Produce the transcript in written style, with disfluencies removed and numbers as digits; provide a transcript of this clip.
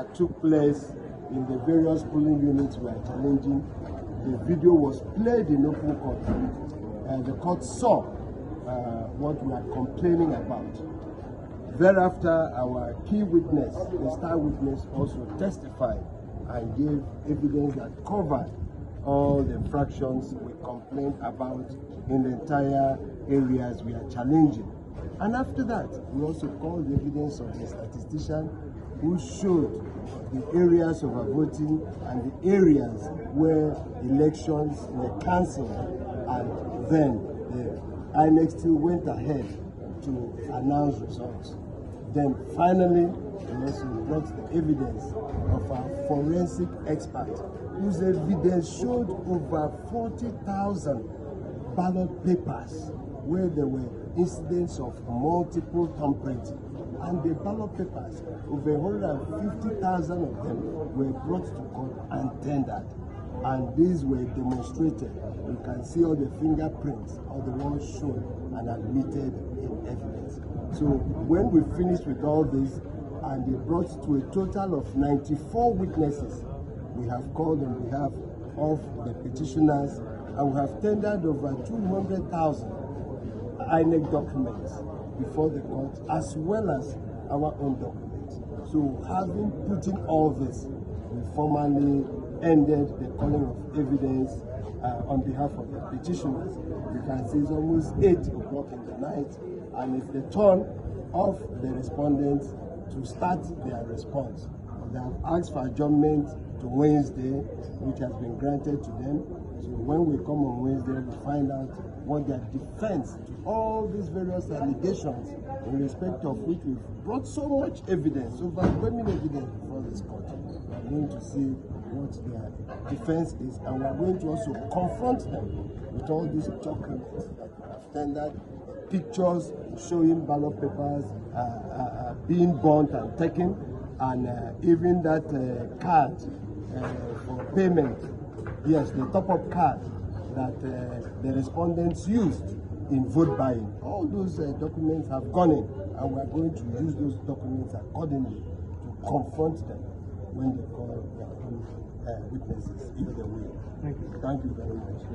that took place in the various polling units we are challenging. The video was played in open court. The court saw what we are complaining about. Thereafter, our key witness, the star witness, also testified and gave evidence that covered all the infractions we complained about in the entire areas we are challenging. And after that, we also called the evidence of the statistician who showed the areas of our voting and the areas where elections were cancelled, and then the INEC still went ahead to announce results. Then finally, we also brought the evidence of our forensic expert, whose evidence showed over 40,000 ballot papers where there were incidents of multiple tampering. And the ballot papers, over 150,000 of them were brought to court and tendered. And these were demonstrated. You can see all the fingerprints of the ones shown and admitted in evidence. So when we finished with all this, and it brought to a total of 94 witnesses, we have called on behalf of the petitioners, and we have tendered over 200,000 INEC documents before the court, as well as our own documents. So having put in all this, we formally ended the calling of evidence on behalf of the petitioners. You can see it's almost 8 o'clock in the night, and it's the turn of the respondents to start their response. They have asked for adjournment to Wednesday, which has been granted to them. So when we come on Wednesday, we find out what their defense to all these various allegations, in respect of which we've brought so much evidence, overwhelming evidence before this court. We are going to see what their defense is, and we are going to also confront them with all these documents that we have tendered, pictures showing ballot papers being burnt and taken, and even that card for payment, yes, the top-up card that the respondents used in vote buying. All those documents have gone in, and we are going to use those documents accordingly to confront them when they call their own witnesses, if they will. Thank you. Thank you very much.